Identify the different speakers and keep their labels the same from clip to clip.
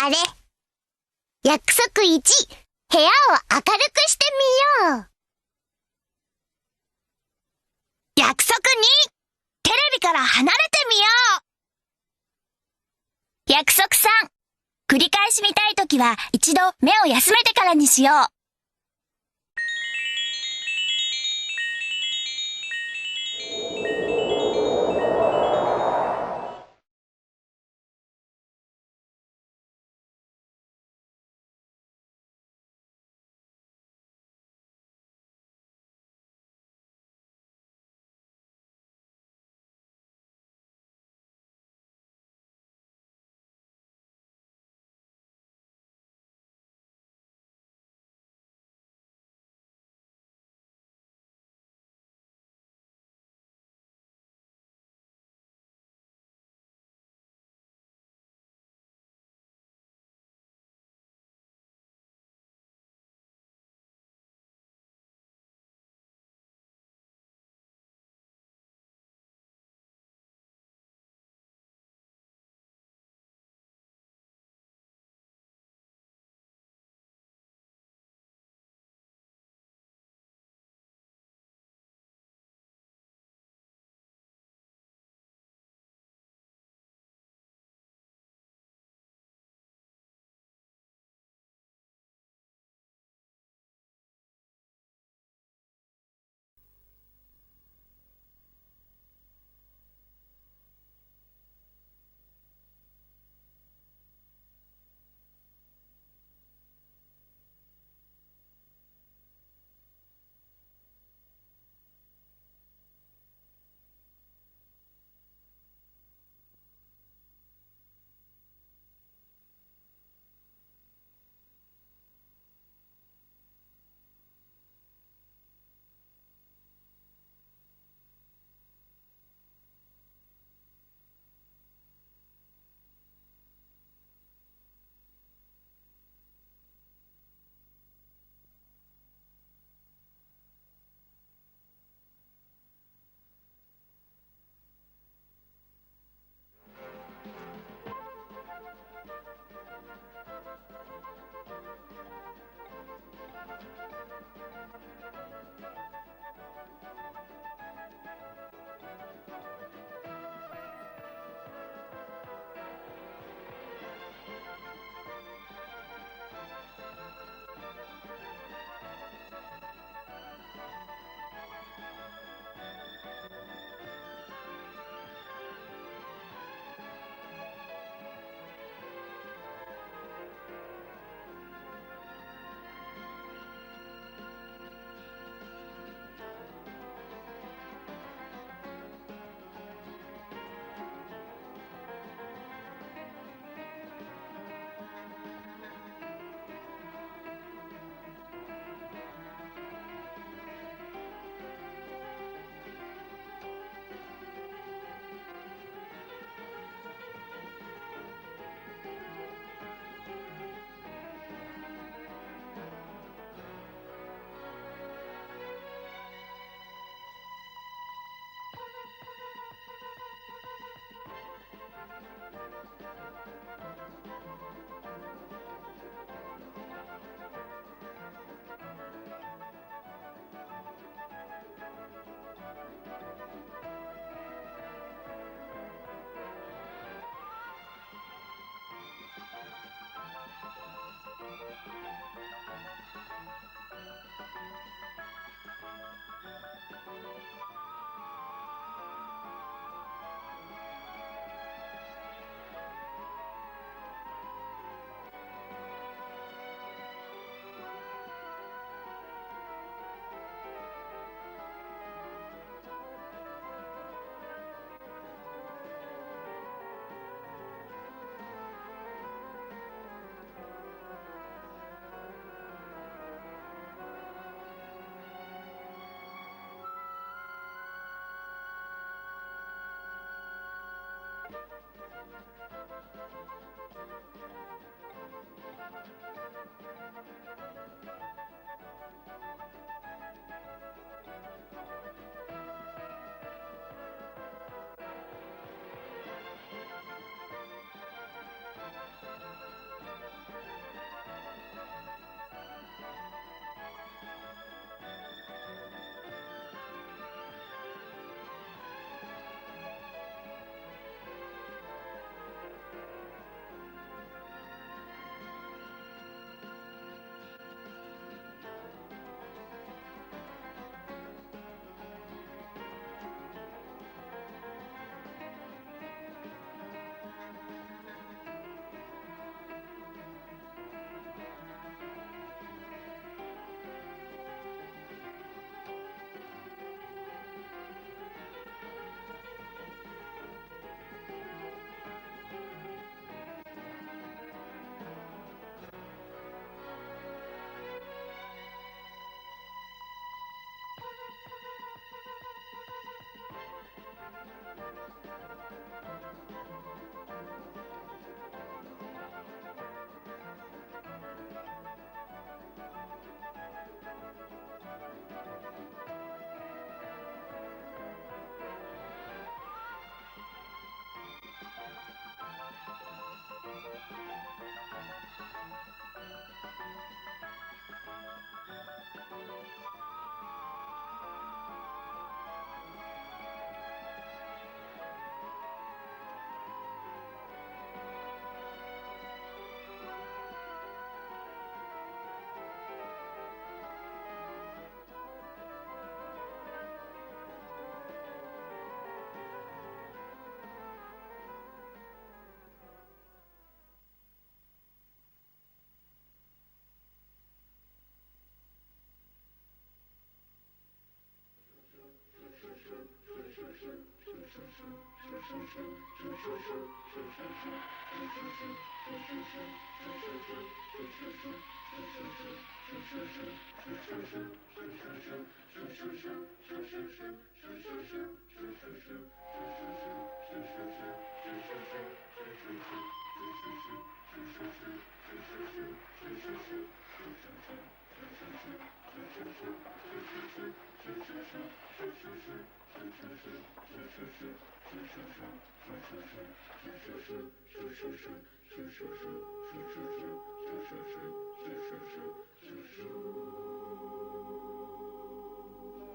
Speaker 1: あれ。約束1、部屋を明るくしてみよう。約束2、テレビから離れてみよう。約束3、繰り返し見たいときは一度目を休めてからにしよう。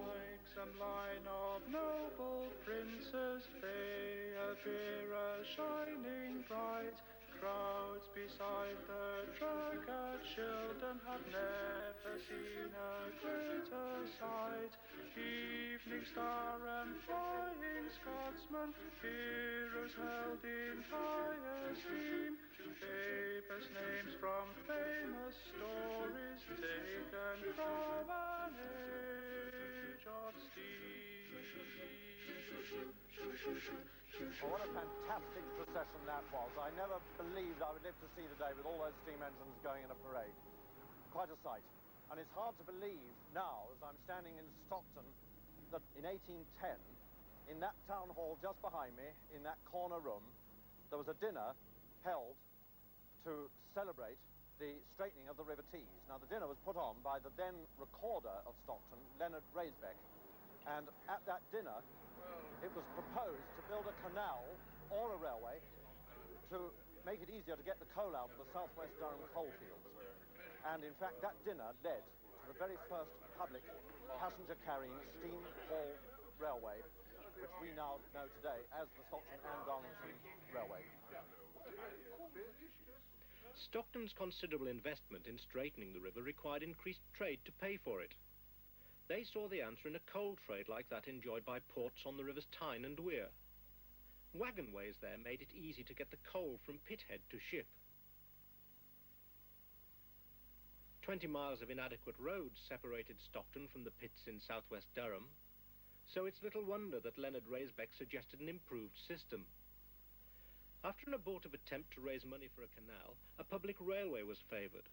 Speaker 2: Like some line of noble princes, Phaedra shining bright, crowds beside the track at Shildon have never seen a greater sight. Evening Star and Flying Scotsman, heroes held in high esteem, famous names from famous stories taken from an age of steam.
Speaker 3: Well, what a fantastic procession that was. I never believed I would live to see the day with all those steam engines going in a parade. Quite a sight. And it's hard to believe now, as I'm standing in Stockton, that in 1810, in that town hall just behind me, in that corner room, there was a dinner held to celebrate the straightening of the River Tees. Now, the dinner was put on by the then recorder of Stockton, Leonard Raisbeck. And at that dinner, it was proposed to build a canal or a railway to make it easier to get the coal out of the southwest Durham coalfields. And in fact, that dinner led to the very first public passenger-carrying steam haul railway, which we now know today as the Stockton and Darlington Railway.
Speaker 4: Stockton's considerable investment in straightening the river required increased trade to pay for it. They saw the answer in a coal trade like that enjoyed by ports on the rivers Tyne and Wear. Wagonways there made it easy to get the coal from Pithead to ship. 20 miles of inadequate roads separated Stockton from the pits in southwest Durham, so it's little wonder that Leonard Raisbeck suggested an improved system. After an abortive attempt to raise money for a canal, a public railway was favoured.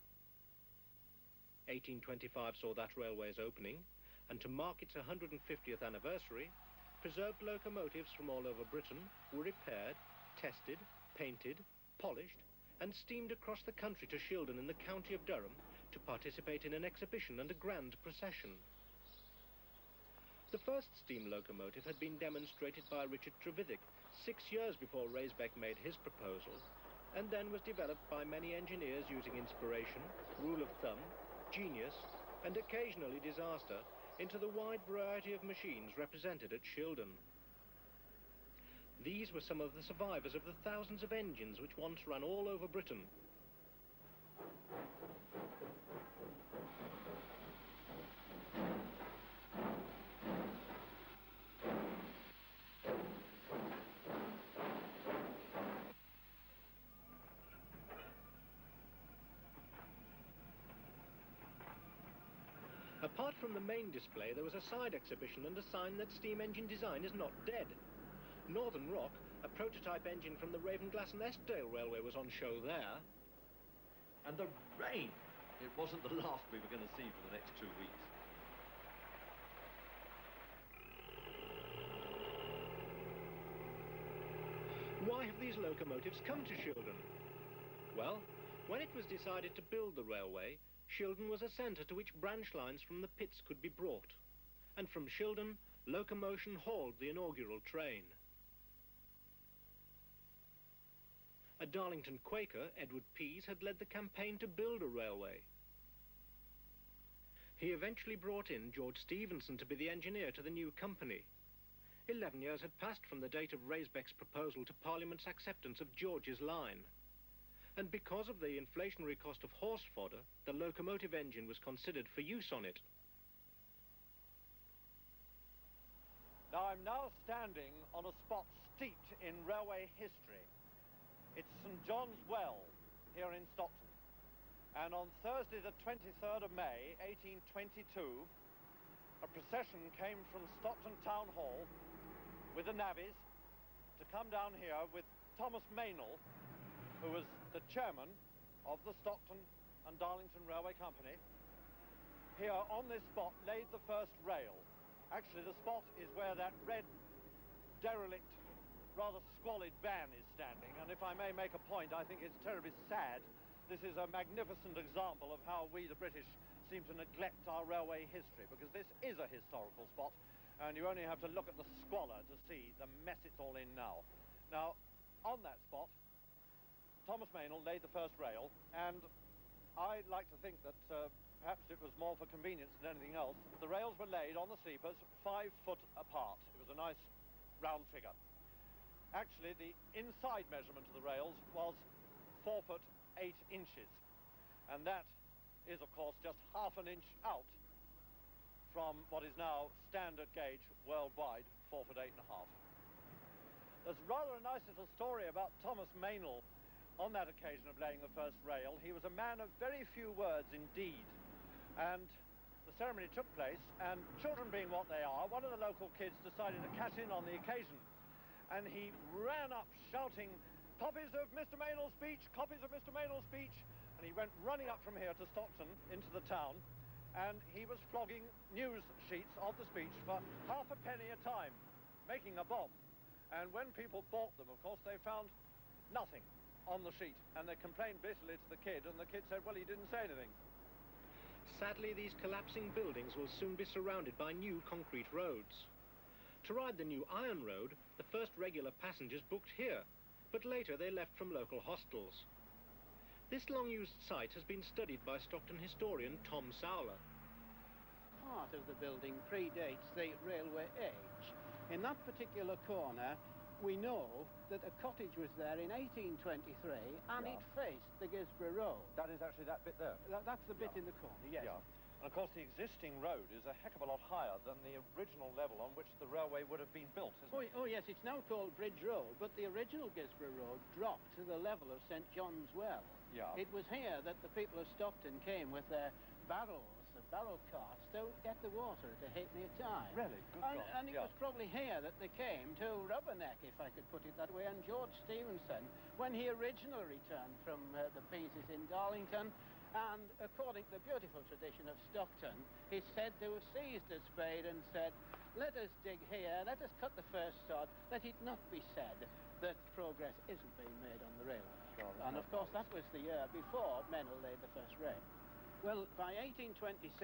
Speaker 4: 1825 saw that railway's opening, and to mark its 150th anniversary, preserved locomotives from all over Britain were repaired, tested, painted, polished, and steamed across the country to Shildon in the county of Durham to participate in an exhibition and a grand procession. The first steam locomotive had been demonstrated by Richard Trevithick 6 years before Raisbeck made his proposal, and then was developed by many engineers using inspiration, rule of thumb, genius, and occasionally disaster into the wide variety of machines represented at Shildon. These were some of the survivors of the thousands of engines which once ran all over Britain. Apart from the main display, there was a side exhibition and a sign that steam engine design is not dead. Northern Rock, a prototype engine from the Ravenglass and Eskdale Railway, was on show there.
Speaker 5: And the rain! It wasn't the last we were going to see for the next 2 weeks.
Speaker 4: Why have these locomotives come to Shildon? Well, when it was decided to build the railway, Shildon was a centre to which branch lines from the pits could be brought, and from Shildon, locomotion hauled the inaugural train. A Darlington Quaker, Edward Pease, had led the campaign to build a railway. He eventually brought in George Stephenson to be the engineer to the new company. 11 years had passed from the date of Raisbeck's proposal to Parliament's acceptance of George's line. And because of the inflationary cost of horse fodder, the locomotive engine was considered for use on it.
Speaker 3: Now, I'm now standing on a spot steeped in railway history. It's St. John's Well, here in Stockton. And on Thursday, the 23rd of May, 1822, a procession came from Stockton Town Hall with the navvies to come down here with Thomas Meynell, who was the chairman of the Stockton and Darlington Railway Company, here on this spot laid the first rail. Actually, the spot is where that red, derelict, rather squalid van is standing, and if I may make a point, I think it's terribly sad. This is a magnificent example of how we, the British, seem to neglect our railway history, because this is a historical spot, and you only have to look at the squalor to see the mess it's all in now. Now, on that spot, Thomas Meynell laid the first rail, and I like to think that perhaps it was more for convenience than anything else. The rails were laid on the sleepers 5 foot apart. It was a nice round figure. Actually, the inside measurement of the rails was 4 foot 8 inches, and that is, of course, just half an inch out from what is now standard gauge worldwide, 4 foot 8.5. There's rather a nice little story about Thomas Meynell on that occasion of laying the first rail. He was a man of very few words indeed, and the ceremony took place, and children being what they are, one of the local kids decided to cash in on the occasion, and he ran up shouting, "Copies of Mr. Meynell's speech, copies of Mr. Meynell's speech," and he went running up from here to Stockton into the town, and he was flogging news sheets of the speech for half a penny a time, making a bomb. And when people bought them, of course, they found nothing on the sheet, and they complained bitterly to the kid, and the kid said, well, he didn't say anything.
Speaker 4: Sadly, these collapsing buildings will soon be surrounded by new concrete roads. To ride the new Iron Road, the first regular passengers booked here, but later they left from local hostels. This long-used site has been studied by Stockton historian Tom Sowler.
Speaker 6: Part of the building predates the railway age. In that particular corner, we know that a cottage was there in 1823, and it faced the Gisborough Road.
Speaker 3: That is actually that bit there.
Speaker 6: That's the bit in the corner, yes.
Speaker 3: Yeah. And of course, the existing road is a heck of a lot higher than the original level on which the railway would have been built, isn't it?
Speaker 6: Oh, yes, it's now called Bridge Road, but the original Gisborough Road dropped to the level of St. John's Well.
Speaker 3: Yeah.
Speaker 6: It was here that the people of Stockton came with their barrows, the barrow carts, to get the water at a halfpenny a time.
Speaker 3: Really? Good God.
Speaker 6: And it was probably here that they came to Rubberneck, if I could put it that way, and George Stephenson, when he originally returned from the pieces in Darlington, and according to the beautiful tradition of Stockton, he's said to have seized a spade and said, let us dig here, let us cut the first sod, let it not be said that progress isn't being made on the railway. And of course that was the year before Meynell laid the first rail. Well, by 1826,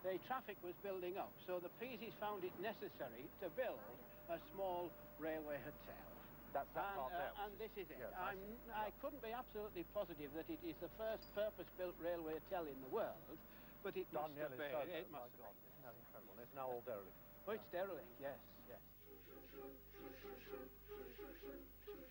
Speaker 6: the traffic was building up, so the Peaseys found it necessary to build a small railway hotel.
Speaker 3: That's that part there.
Speaker 6: And this is it.
Speaker 3: Yes,
Speaker 6: I couldn't be absolutely positive that it is the first purpose-built railway hotel in the world, but it must have been. It must have been.
Speaker 3: Isn't that incredible? It's now all derelict.
Speaker 6: Oh, it's derelict, yes, yes.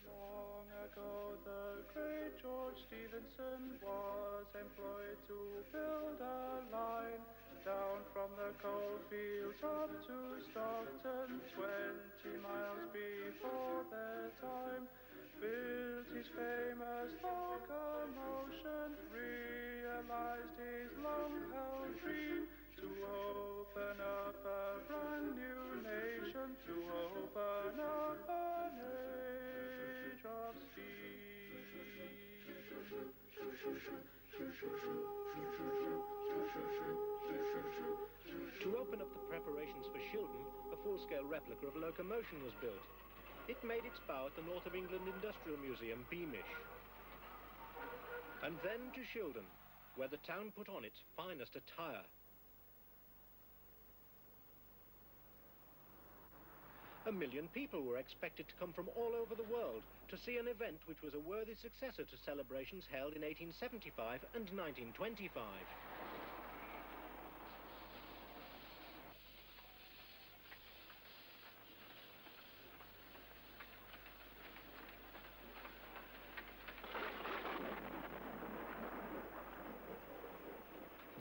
Speaker 2: Long ago the great George Stephenson was employed to build a line down from the coalfields up to Stockton, 20 miles before their time. Built his famous locomotion, realized his long-held dream to open up a brand new nation, to open up an age of steam.
Speaker 4: To open up the preparations for Shildon, a full-scale replica of a locomotion was built. It made its bow at the North of England Industrial Museum, Beamish. And then to Shildon, where the town put on its finest attire. A million people were expected to come from all over the world to see an event which was a worthy successor to celebrations held in 1875 and 1925.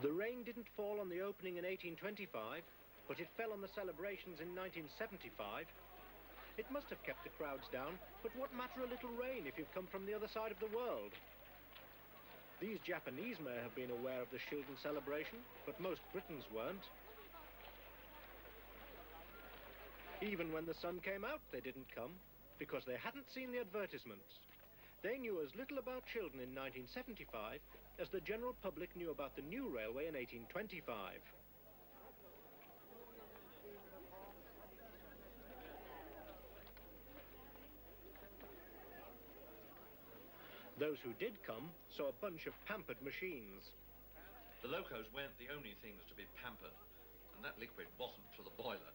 Speaker 4: The rain didn't fall on the opening in 1825, but it fell on the celebrations in 1975. It must have kept the crowds down, but what matter a little rain if you've come from the other side of the world? These Japanese may have been aware of the Shildon celebration, but most Britons weren't. Even when the sun came out, they didn't come. because they hadn't seen the advertisements. They knew as little about Chiltern in 1975 as the general public knew about the new railway in 1825. Those who did come saw a bunch of pampered machines.
Speaker 5: The locos weren't the only things to be pampered, and that liquid wasn't for the boiler.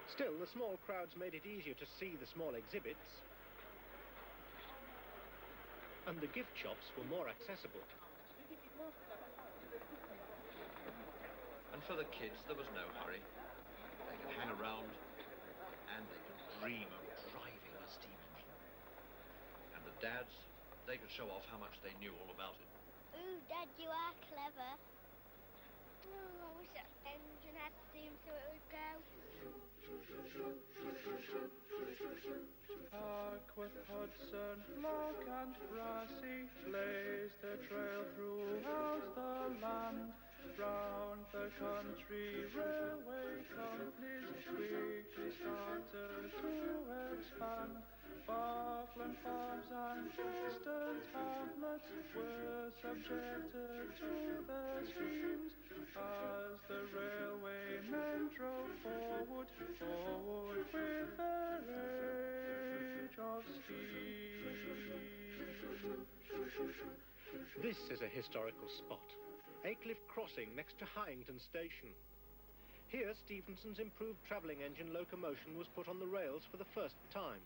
Speaker 4: Still, the small crowds made it easier to see the small exhibits, and the gift shops were more accessible.
Speaker 5: And for the kids, there was no hurry. They could hang around, and they could dream of driving a steam engine. And the dads, they could show off how much they knew all about it.
Speaker 7: Ooh, Dad, you are clever. Oh, I wish that engine had steam so it would go.
Speaker 2: Arkwith, Hudson, Lock and Brassey blazed the trail throughout the land. Round the country, railway companies quickly started to expand. Buckland farms and distant hamlets were subjected to the streams as the railwaymen drove forward with their age of steam.
Speaker 4: This is a historical spot, Aycliffe Crossing next to Hyington Station. Here, Stephenson's improved travelling engine locomotion was put on the rails for the first time.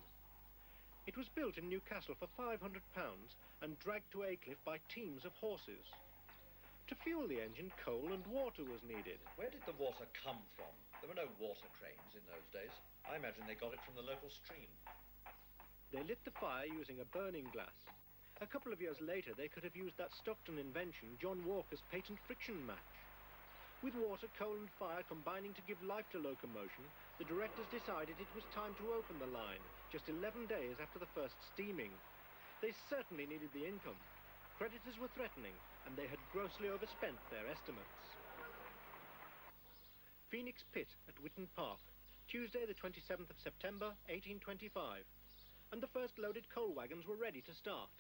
Speaker 4: It was built in Newcastle for £500 and dragged to Aycliffe by teams of horses. To fuel the engine, coal and water was needed.
Speaker 5: Where did the water come from? There were no water cranes in those days. I imagine they got it from the local stream.
Speaker 4: They lit the fire using a burning glass. A couple of years later, they could have used that Stockton invention, John Walker's patent friction match. With water, coal and fire combining to give life to locomotion, the directors decided it was time to open the line, just 11 days after the first steaming. They certainly needed the income. Creditors were threatening, and they had grossly overspent their estimates. Phoenix Pit at Witton Park, Tuesday the 27th of September, 1825. And the first loaded coal wagons were ready to start.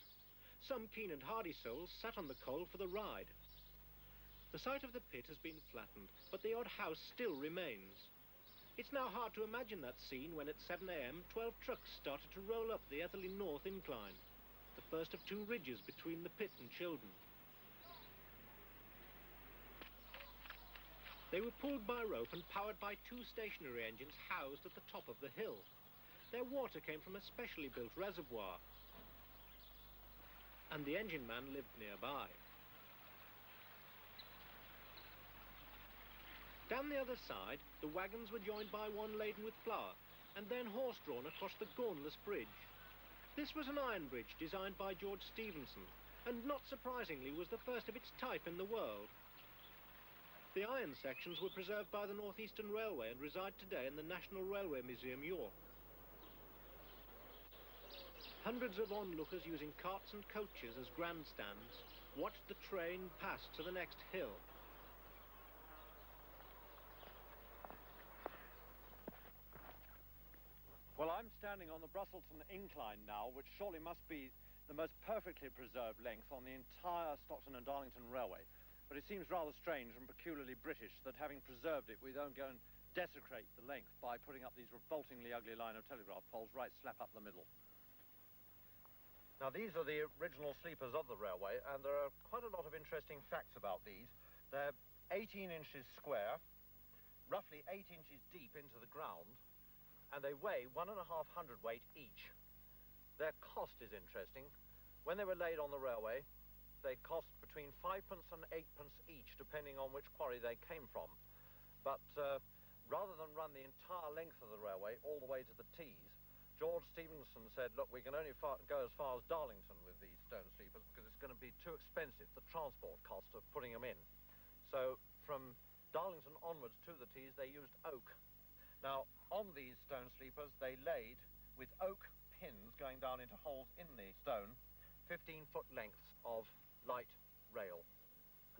Speaker 4: Some keen and hardy souls sat on the coal for the ride. The site of the pit has been flattened, but the odd house still remains. It's now hard to imagine that scene when at 7 a.m. 12 trucks started to roll up the Etherley North incline, the first of two ridges between the pit and Chiltern. They were pulled by rope and powered by two stationary engines housed at the top of the hill. Their water came from a specially built reservoir, and the engine man lived nearby. Down the other side, the wagons were joined by one laden with flour, and then horse-drawn across the Gornless Bridge. This was an iron bridge designed by George Stephenson, and not surprisingly was the first of its type in the world. The iron sections were preserved by the North Eastern Railway and reside today in the National Railway Museum, York. Hundreds of onlookers using carts and coaches as grandstands watched the train pass to the next hill.
Speaker 3: Well, I'm standing on the Brusselton incline now, which surely must be the most perfectly preserved length on the entire Stockton and Darlington Railway. But it seems rather strange and peculiarly British that having preserved it, we don't go and desecrate the length by putting up these revoltingly ugly line of telegraph poles right slap up the middle. Now, these are the original sleepers of the railway, and there are quite a lot of interesting facts about these. They're 18 inches square, roughly 8 inches deep into the ground, and they weigh 1.5 hundredweight each. Their cost is interesting. When they were laid on the railway, they cost between 5p and 8p each, depending on which quarry they came from. But rather than run the entire length of the railway all the way to the Tees, George Stephenson said, look, we can only go as far as Darlington with these stone sleepers because it's going to be too expensive, the transport cost of putting them in. So from Darlington onwards to the Tees, they used oak. Now, on these stone sleepers, they laid, with oak pins going down into holes in the stone, 15-foot lengths of light rail.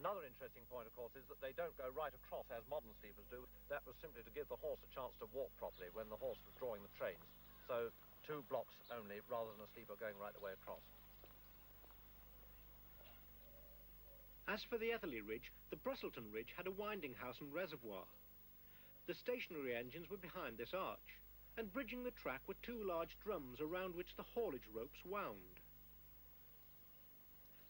Speaker 3: Another interesting point, of course, is that they don't go right across as modern sleepers do. That was simply to give the horse a chance to walk properly when the horse was drawing the trains. So 2 blocks only, rather than a sleeper going right the way across.
Speaker 4: As for the Etherley Ridge, the Brusselton Ridge had a winding house and reservoir. The stationary engines were behind this arch, and bridging the track were 2 large drums around which the haulage ropes wound.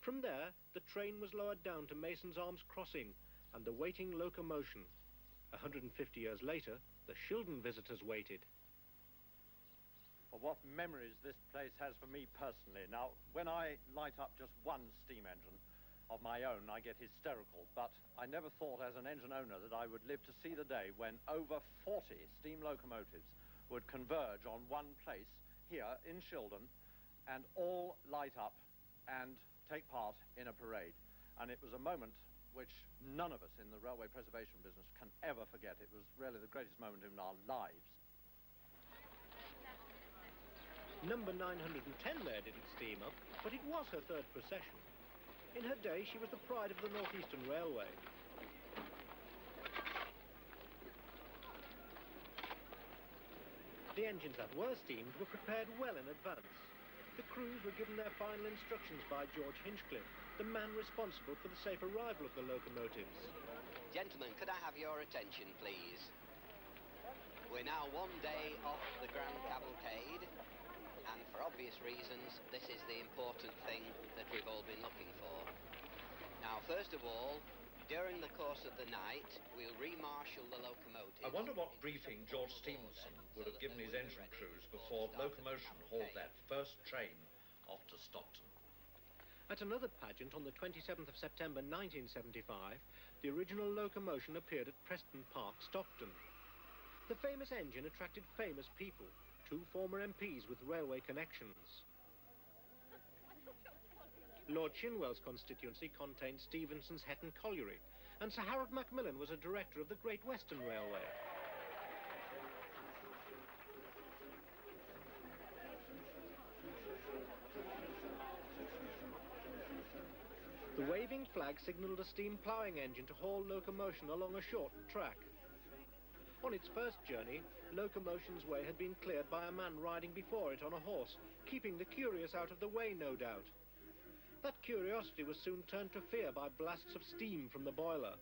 Speaker 4: From there, the train was lowered down to Mason's Arms Crossing and the waiting locomotion. 150 years later, the Shildon visitors waited.
Speaker 3: Well, what memories this place has for me personally. Now, when I light up just one steam engine of my own, I get hysterical, but I never thought as an engine owner that I would live to see the day when over 40 steam locomotives would converge on one place here in Shildon and all light up and take part in a parade. And it was a moment which none of us in the railway preservation business can ever forget. It was really the greatest moment in our lives.
Speaker 4: Number 910 there didn't steam up, but it was her 3rd procession. In her day, she was the pride of the North Eastern Railway. The engines that were steamed were prepared well in advance. The crews were given their final instructions by George Hinchcliffe, the man responsible for the safe arrival of the locomotives.
Speaker 8: Gentlemen, could I have your attention, please? We're now 1 day off the Grand Cavalcade, and for obvious reasons, this is the important thing that we've all been looking for. Now, first of all, during the course of the night, we'll re-marshal the locomotive.
Speaker 5: I wonder what briefing George Stephenson would have given his engine crews before locomotion hauled that first train off to Stockton.
Speaker 4: At another pageant on the 27th of September 1975, the original locomotion appeared at Preston Park, Stockton. The famous engine attracted famous people, 2 former MPs with railway connections. Lord Chinwell's constituency contained Stephenson's Hetton Colliery, and Sir Harold Macmillan was a director of the Great Western Railway. The waving flag signalled a steam ploughing engine to haul locomotion along a short track. On its first journey, locomotion's way had been cleared by a man riding before it on a horse, keeping the curious out of the way, no doubt. That curiosity was soon turned to fear by blasts of steam from the boiler.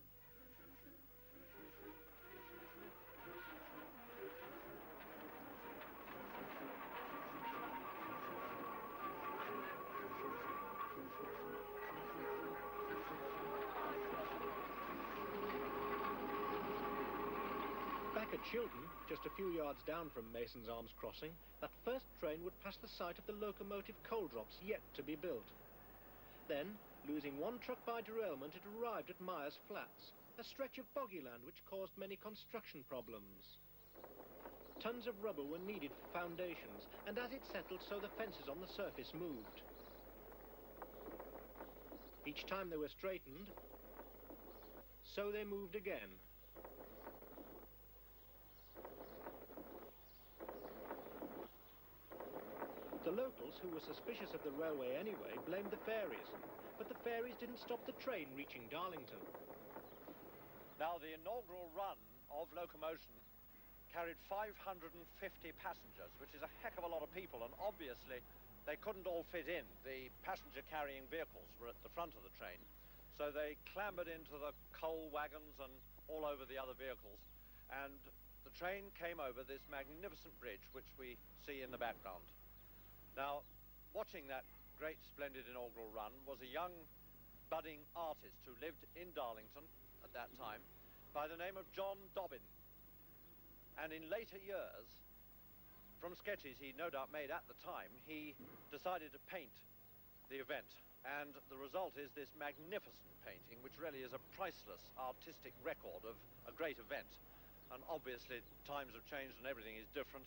Speaker 4: Back at Shildon, just a few yards down from Mason's Arms Crossing, that first train would pass the site of the locomotive coal drops yet to be built. Then, losing 1 truck by derailment, it arrived at Myers Flats, a stretch of boggy land which caused many construction problems. Tons of rubber were needed for foundations, and as it settled, so the fences on the surface moved. Each time they were straightened, so they moved again. The locals, who were suspicious of the railway anyway, blamed the fairies, but the fairies didn't stop the train reaching Darlington.
Speaker 3: Now, the inaugural run of locomotion carried 550 passengers, which is a heck of a lot of people, and obviously they couldn't all fit in. The passenger-carrying vehicles were at the front of the train, so they clambered into the coal wagons and all over the other vehicles, and the train came over this magnificent bridge, which we see in the background. Now, watching that great, splendid inaugural run was a young, budding artist who lived in Darlington at that time by the name of John Dobbin. And in later years, from sketches he no doubt made at the time, he decided to paint the event. And the result is this magnificent painting, which really is a priceless artistic record of a great event. And obviously, times have changed and everything is different.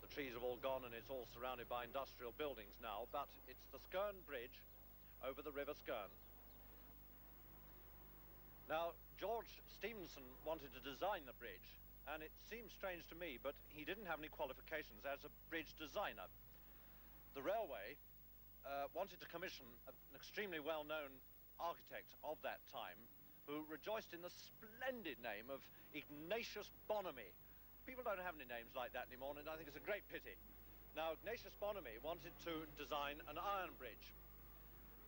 Speaker 3: The trees have all gone and it's all surrounded by industrial buildings now, but it's the Skerne Bridge over the River Skerne. Now, George Stephenson wanted to design the bridge, and it seems strange to me, but he didn't have any qualifications as a bridge designer. The railway wanted to commission an extremely well-known architect of that time who rejoiced in the splendid name of Ignatius Bonamy. People don't have any names like that anymore, and I think it's a great pity. Now, Ignatius Bonamy wanted to design an iron bridge,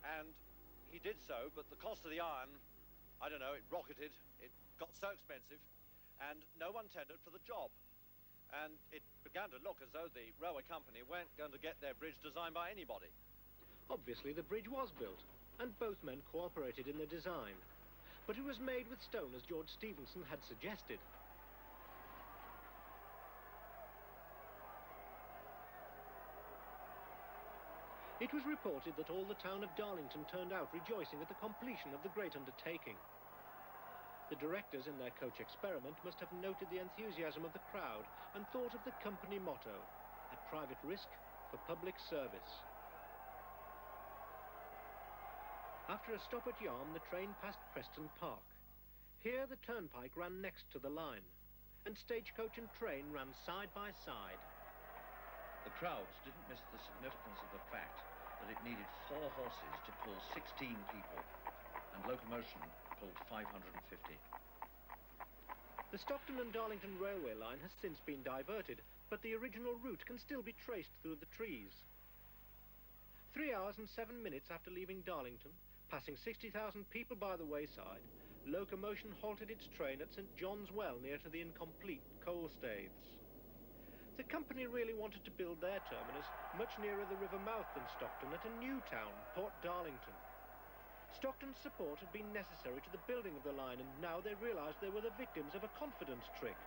Speaker 3: and he did so, but the cost of the iron, I don't know, it rocketed, it got so expensive, and no one tendered for the job. And it began to look as though the railway company weren't going to get their bridge designed by anybody.
Speaker 4: Obviously, the bridge was built, and both men cooperated in the design. But it was made with stone as George Stephenson had suggested. It was reported that all the town of Darlington turned out rejoicing at the completion of the great undertaking. The directors in their coach experiment must have noted the enthusiasm of the crowd and thought of the company motto, at private risk for public service. After a stop at Yarm, the train passed Preston Park. Here the turnpike ran next to the line, and stagecoach and train ran side by side.
Speaker 5: The crowds didn't miss the significance of the fact that it needed 4 horses to pull 16 people, and locomotion pulled 550.
Speaker 4: The Stockton and Darlington railway line has since been diverted, but the original route can still be traced through the trees. 3 hours and 7 minutes after leaving Darlington, passing 60,000 people by the wayside, locomotion halted its train at St John's Well near to the incomplete coal staiths. The company really wanted to build their terminus much nearer the river mouth than Stockton at a new town, Port Darlington. Stockton's support had been necessary to the building of the line, and now they realised they were the victims of a confidence trick.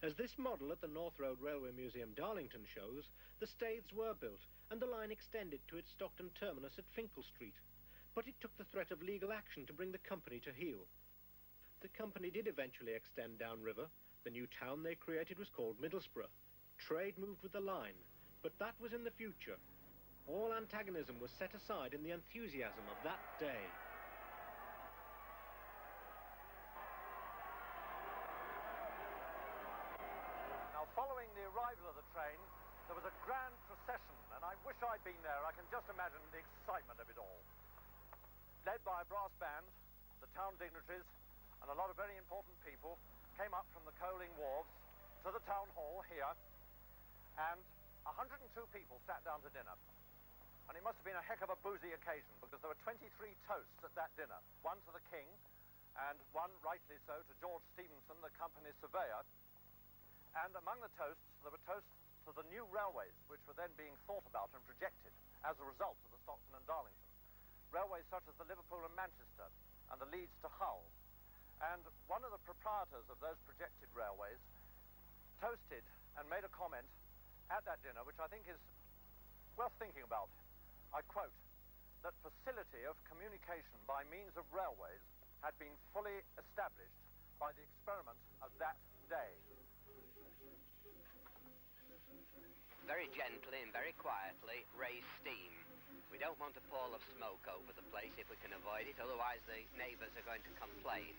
Speaker 4: As this model at the North Road Railway Museum, Darlington, shows, the staiths were built and the line extended to its Stockton terminus at Finkel Street. But it took the threat of legal action to bring the company to heel. The company did eventually extend downriver. The new town they created was called Middlesbrough. Trade moved with the line, but that was in the future. All antagonism was set aside in the enthusiasm of that day.
Speaker 3: Following the arrival of the train, there was a grand procession, and I wish I'd been there. I can just imagine the excitement of it all. Led by a brass band, the town dignitaries and a lot of very important people came up from the coaling wharves to the town hall here, and 102 people sat down to dinner. And it must have been a heck of a boozy occasion, because there were 23 toasts at that dinner. One to the King, and one, rightly so, to George Stephenson, the company surveyor. And among the toasts, there were toasts to the new railways, which were then being thought about and projected as a result of the Stockton and Darlington. Railways such as the Liverpool and Manchester, and the Leeds to Hull. And one of the proprietors of those projected railways toasted and made a comment at that dinner, which I think is worth thinking about. I quote, that facility of communication by means of railways had been fully established by the experiment of that day.
Speaker 8: Very gently and very quietly raise steam. We don't want a pall of smoke over the place if we can avoid it, otherwise the neighbours are going to complain.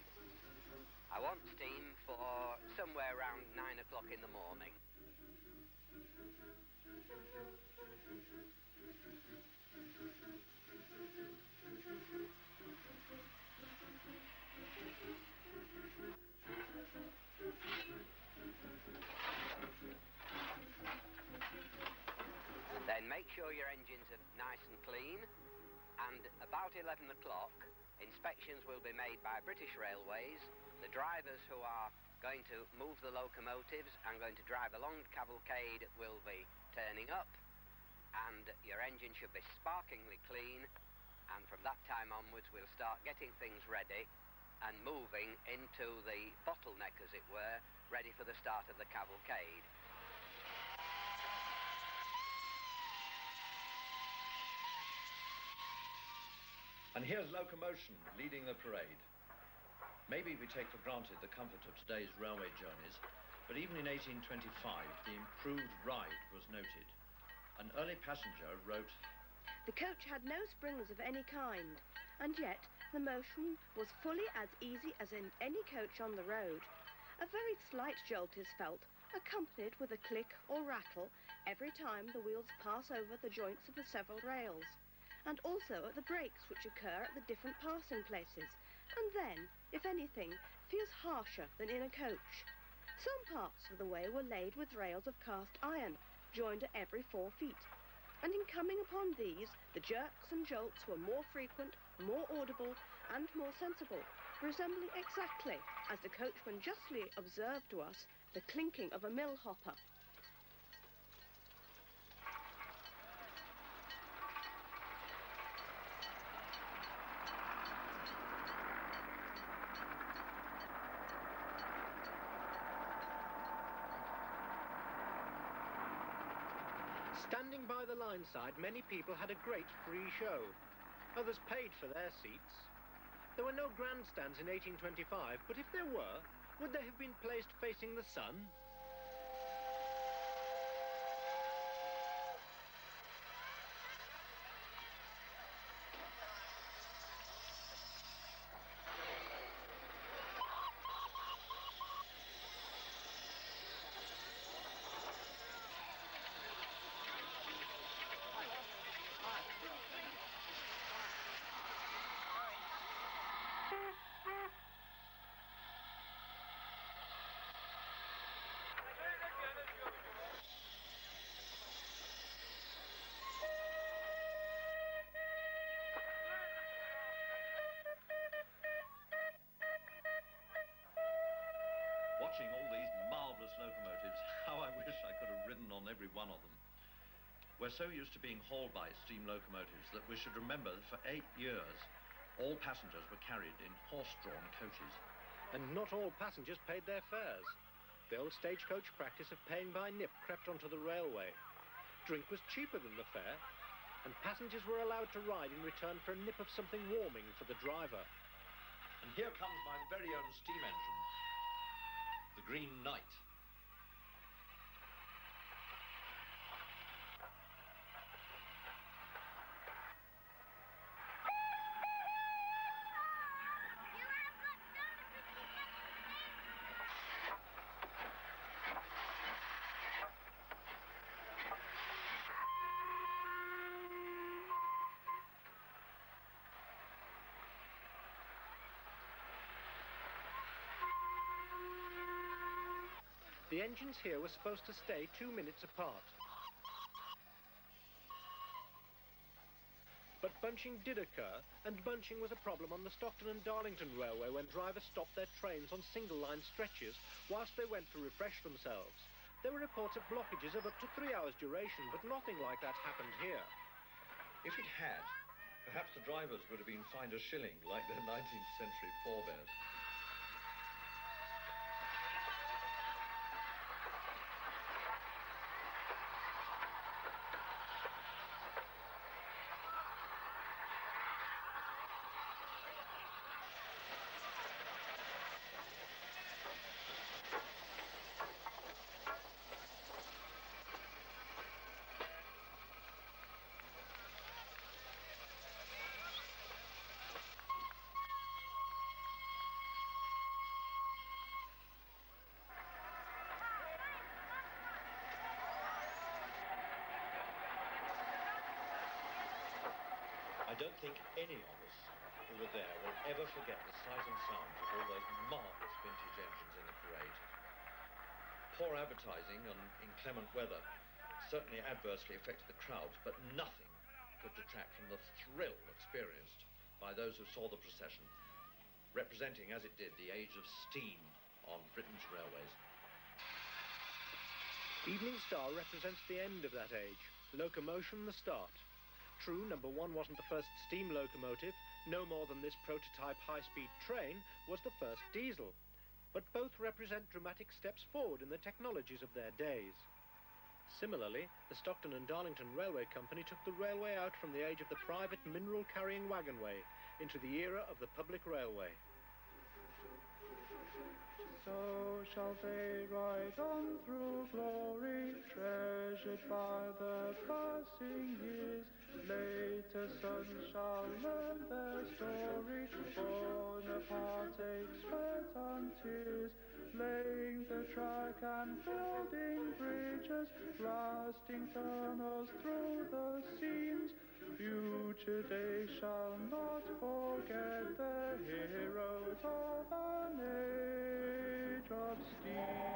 Speaker 8: I want steam for somewhere around 9 o'clock in the morning. Then make sure your engines are nice and clean, and about 11 o'clock inspections will be made by British Railways. The drivers who are going to move the locomotives and going to drive along the cavalcade will be turning up, and your engine should be sparklingly clean, and from that time onwards we'll start getting things ready and moving into the bottleneck, as it were, ready for the start of the cavalcade.
Speaker 5: And here's locomotion leading the parade. Maybe we take for granted the comfort of today's railway journeys, but even in 1825, the improved ride was noted. An early passenger wrote,
Speaker 9: "The coach had no springs of any kind, and yet the motion was fully as easy as in any coach on the road. A very slight jolt is felt, accompanied with a click or rattle every time the wheels pass over the joints of the several rails, and also at the brakes which occur at the different passing places, and then, if anything, feels harsher than in a coach. Some parts of the way were laid with rails of cast iron, joined at every 4 feet, and in coming upon these, the jerks and jolts were more frequent, more audible, and more sensible, resembling exactly, as the coachman justly observed to us, the clinking of a mill hopper.
Speaker 4: Standing by the line side, many people had a great free show. Others paid for their seats. There were no grandstands in 1825, but if there were, would they have been placed facing the sun?
Speaker 5: Watching all these marvellous locomotives, how I wish I could have ridden on every one of them. We're so used to being hauled by steam locomotives that we should remember that for 8 years, all passengers were carried in horse-drawn coaches.
Speaker 4: And not all passengers paid their fares. The old stagecoach practice of paying by nip crept onto the railway. Drink was cheaper than the fare, and passengers were allowed to ride in return for a nip of something warming for the driver.
Speaker 5: And here comes my very own steam engine, the Green Knight.
Speaker 4: The engines here were supposed to stay 2 minutes apart. But bunching did occur, and bunching was a problem on the Stockton and Darlington Railway when drivers stopped their trains on single-line stretches whilst they went to refresh themselves. There were reports of blockages of up to 3 hours duration, but nothing like that happened here.
Speaker 5: If it had, perhaps the drivers would have been fined a shilling like their 19th century forebears. I don't think any of us who were there will ever forget the sight and sound of all those marvellous vintage engines in the parade. Poor advertising and inclement weather certainly adversely affected the crowds, but nothing could detract from the thrill experienced by those who saw the procession, representing as it did the age of steam on Britain's railways.
Speaker 4: Evening Star represents the end of that age, locomotion the start. True, number 1 wasn't the first steam locomotive, no more than this prototype high-speed train was the first diesel. But both represent dramatic steps forward in the technologies of their days. Similarly, the Stockton and Darlington Railway Company took the railway out from the age of the private mineral-carrying wagonway into the era of the public railway.
Speaker 2: So shall they ride on through glory, treasured by the passing years. Later sons shall learn their story, Bonaparte's sweat and tears, laying the track and building bridges, blasting tunnels through the scenes. Future days shall not forget the heroes of an age of steam.